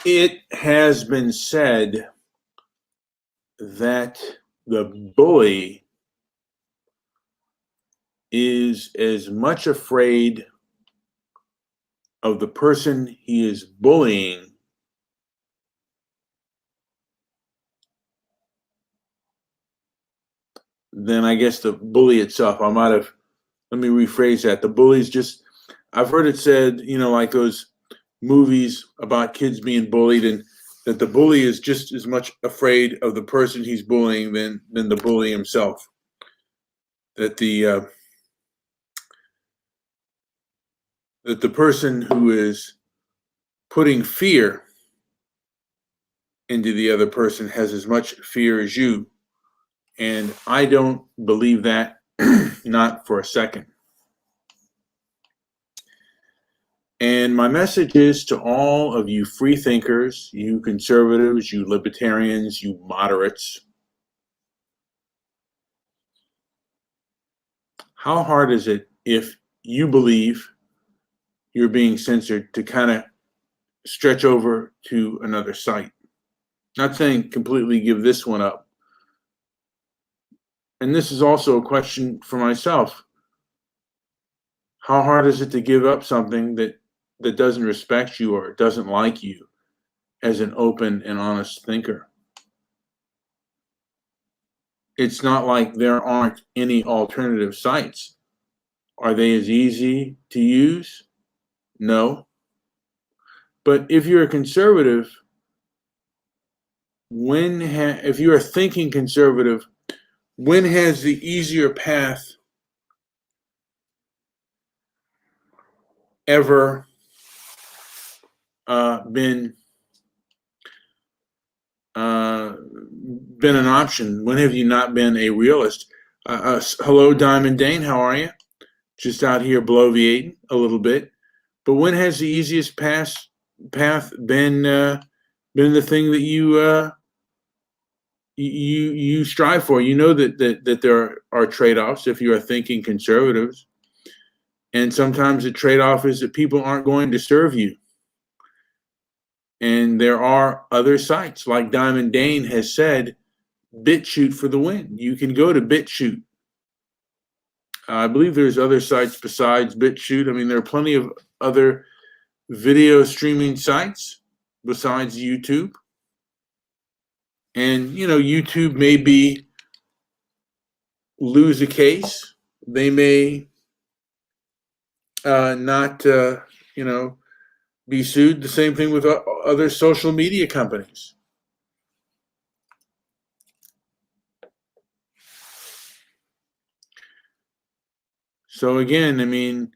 It has been said that the bully is as much afraid of the person he is bullying than, I guess, the bully itself. Let me rephrase that. The bully's just, I've heard it said, like those movies about kids being bullied, and that the bully is just as much afraid of the person he's bullying than the bully himself. That the person who is putting fear into the other person has as much fear as you. And I don't believe that, not for a second. And my message is to all of you free thinkers, you conservatives, you libertarians, you moderates. How hard is it, if you believe you're being censored, to kind of stretch over to another site? Not saying completely give this one up. And this is also a question for myself. How hard is it to give up something that doesn't respect you or doesn't like you as an open and honest thinker? It's not like there aren't any alternative sites. Are they as easy to use? No. But if you're a conservative, if you're a thinking conservative, when has the easier path ever been an option? When have you not been a realist? Hello, Diamond Dane. How are you? Just out here bloviating a little bit. But when has the easiest path been the thing that you strive for? You know that there are trade-offs if you are thinking conservatives, and sometimes the trade-off is that people aren't going to serve you. And there are other sites, like Diamond Dane has said, BitChute for the win. You can go to BitChute. I believe there's other sites besides BitChute. I mean, there are plenty of other video streaming sites besides YouTube. And, YouTube may lose a case. They may not, be sued. The same thing with other social media companies. So again, I mean,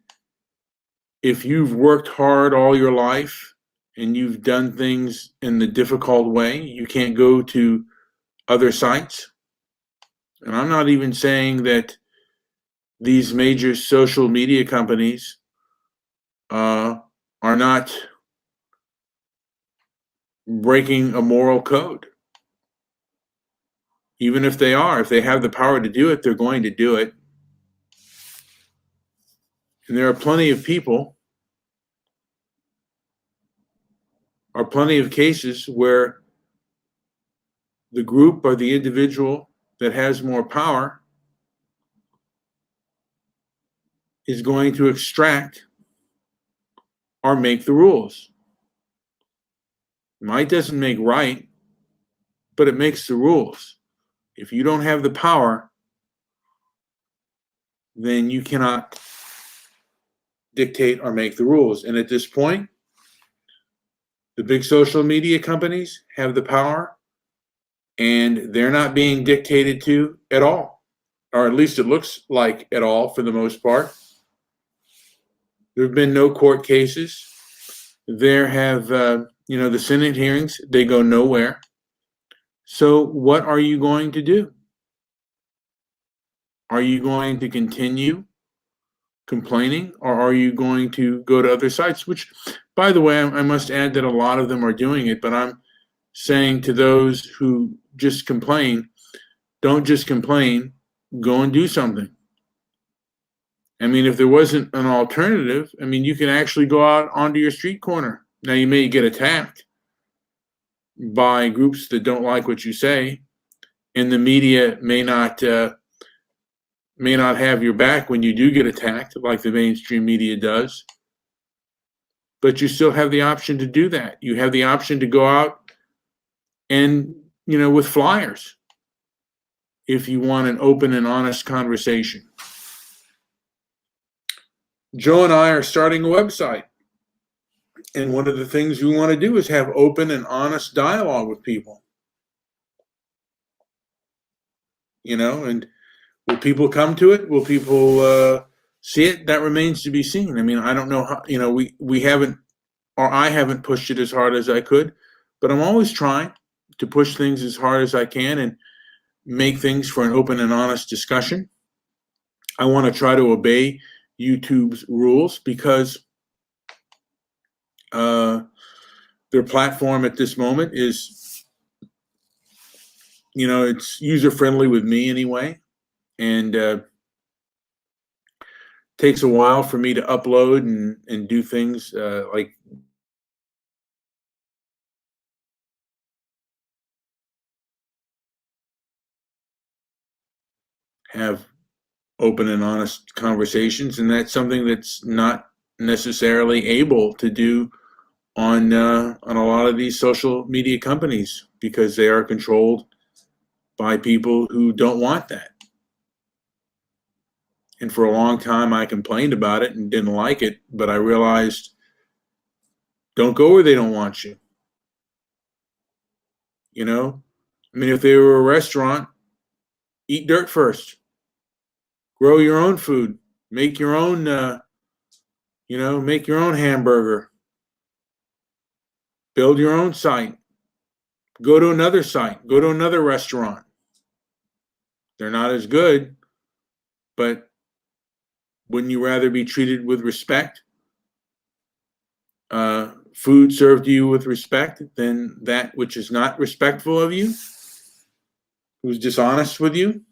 if you've worked hard all your life and you've done things in the difficult way, you can't go to other sites. And I'm not even saying that these major social media companies are not breaking a moral code. Even if they are, if they have the power to do it, they're going to do it. And there are plenty of people, or plenty of cases, where the group or the individual that has more power is going to extract or make the rules. Might doesn't make right, but it makes the rules. If you don't have the power, then you cannot dictate or make the rules. And at this point, the big social media companies have the power, and they're not being dictated to at all, or at least it looks like at all for the most part. There have been no court cases. There have, the Senate hearings, they go nowhere. So what are you going to do? Are you going to continue complaining, or are you going to go to other sites? Which, by the way, I must add that a lot of them are doing it, but I'm saying to those who just complain, don't just complain, go and do something. I mean, if there wasn't an alternative, I mean, you can actually go out onto your street corner. Now, you may get attacked by groups that don't like what you say, and the media may not have your back when you do get attacked, like the mainstream media does. But you still have the option to do that. You have the option to go out and, with flyers, if you want an open and honest conversation. Joe and I are starting a website. And one of the things we want to do is have open and honest dialogue with people. And will people come to it? Will people see it? That remains to be seen. I mean, I don't know how, we haven't, or I haven't pushed it as hard as I could, but I'm always trying to push things as hard as I can and make things for an open and honest discussion. I want to try to obey YouTube's rules because their platform at this moment is, it's user-friendly with me anyway, and takes a while for me to upload and do things like have open and honest conversations, and that's something that's not necessarily able to do on a lot of these social media companies because they are controlled by people who don't want that. And for a long time, I complained about it and didn't like it, but I realized don't go where they don't want you. I mean, if they were a restaurant, eat dirt first. Grow your own food. Make your own, make your own hamburger. Build your own site. Go to another site. Go to another restaurant. They're not as good, but wouldn't you rather be treated with respect? Food served to you with respect than that which is not respectful of you, who's dishonest with you?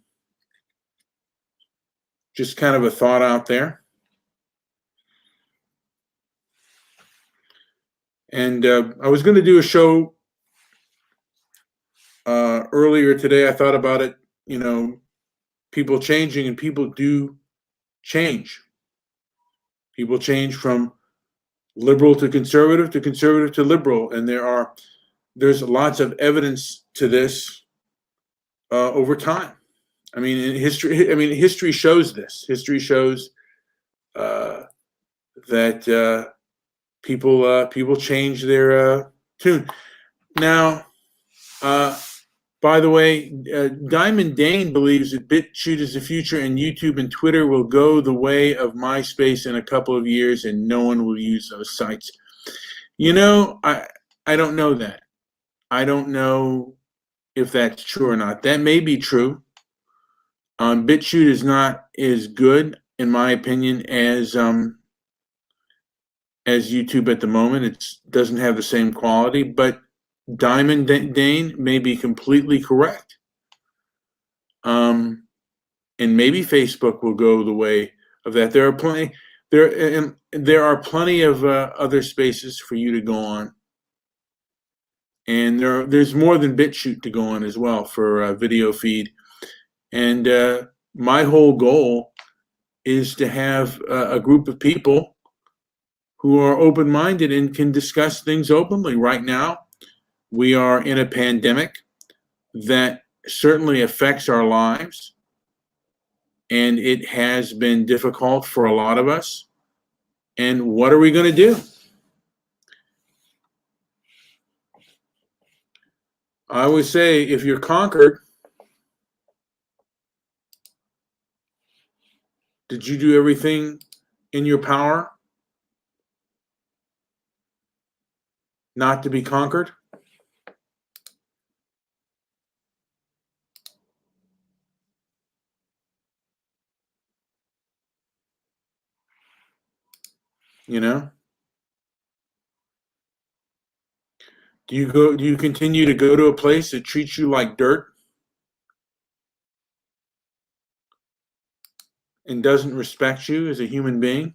Just kind of a thought out there. And I was going to do a show earlier today. I thought about it, people changing, and people do change. People change from liberal to conservative to liberal. And there's lots of evidence to this over time. I mean, in history shows this. History shows that people change their tune. Now, by the way, Diamond Dane believes that BitChute is the future, and YouTube and Twitter will go the way of MySpace in a couple of years, and no one will use those sites. I don't know that. I don't know if that's true or not. That may be true. BitChute is not as good, in my opinion, as YouTube at the moment. It doesn't have the same quality, but Diamond Dane may be completely correct. And maybe Facebook will go the way of that. There are plenty of other spaces for you to go on, and there's more than BitChute to go on as well for video feed. And my whole goal is to have a group of people who are open-minded and can discuss things openly. Right now, we are in a pandemic that certainly affects our lives, and it has been difficult for a lot of us. And what are we going to do? I always say, if you're conquered, did you do everything in your power not to be conquered? Do you continue to go to a place that treats you like dirt and doesn't respect you as a human being.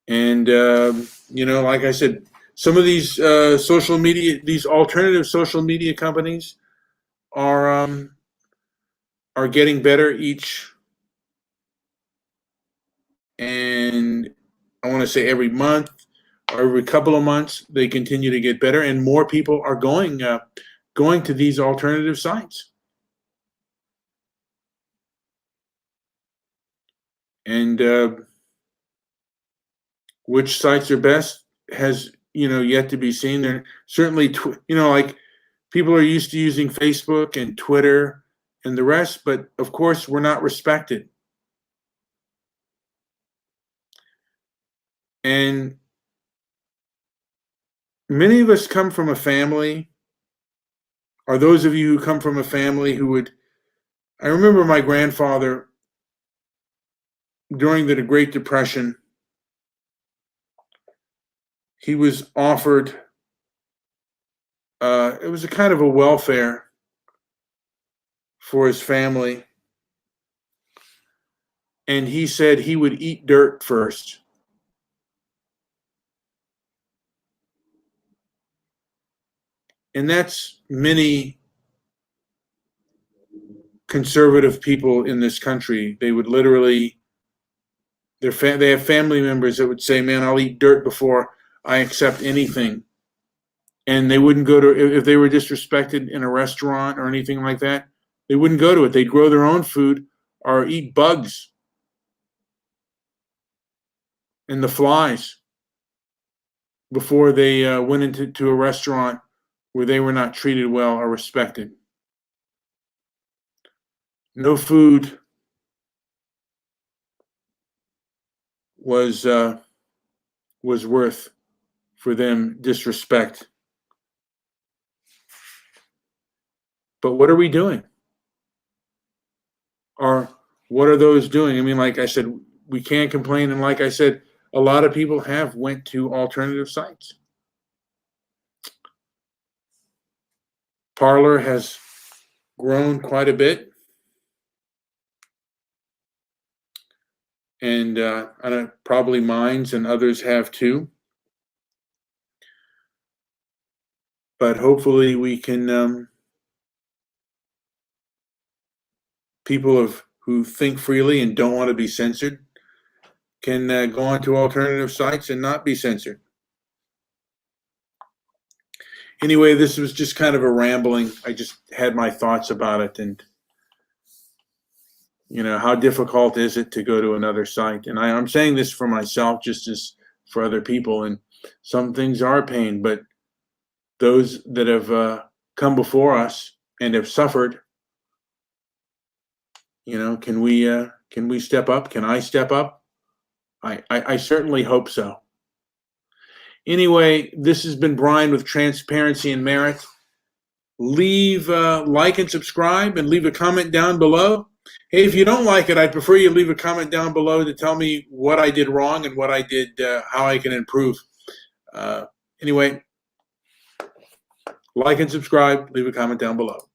And, like I said, some of these social media, these alternative social media companies are getting better each, and I want to say every month or every couple of months, they continue to get better, and more people are going to these alternative sites. And which sites are best has yet to be seen. There certainly, like people are used to using Facebook and Twitter and the rest, but of course we're not respected. And many of us come from a family, or those of you who come from a family I remember my grandfather during the Great Depression, he was offered, it was a kind of a welfare for his family. And he said he would eat dirt first. And that's many conservative people in this country. They would literally, they have family members that would say, man, I'll eat dirt before I accept anything. And they wouldn't go to, if they were disrespected in a restaurant or anything like that, they wouldn't go to it. They'd grow their own food or eat bugs and the flies before they went into a restaurant where they were not treated well or respected. No food was worth for them disrespect. But what are we doing? Or what are those doing? I mean, like I said, we can't complain. And like I said, a lot of people have went to alternative sites. Parler has grown quite a bit. And I know probably Minds and others have too. But hopefully we can, people who think freely and don't want to be censored can go onto alternative sites and not be censored. Anyway, this was just kind of a rambling. I just had my thoughts about it, and how difficult is it to go to another site? And I'm saying this for myself, just as for other people. And some things are a pain, but those that have come before us and have suffered, can we step up? Can I step up? I certainly hope so. Anyway, this has been Brian with Transparency and Merit. Leave like and subscribe, and leave a comment down below. Hey, if you don't like it, I'd prefer you leave a comment down below to tell me what I did wrong and what I did, how I can improve. Anyway, like and subscribe, leave a comment down below.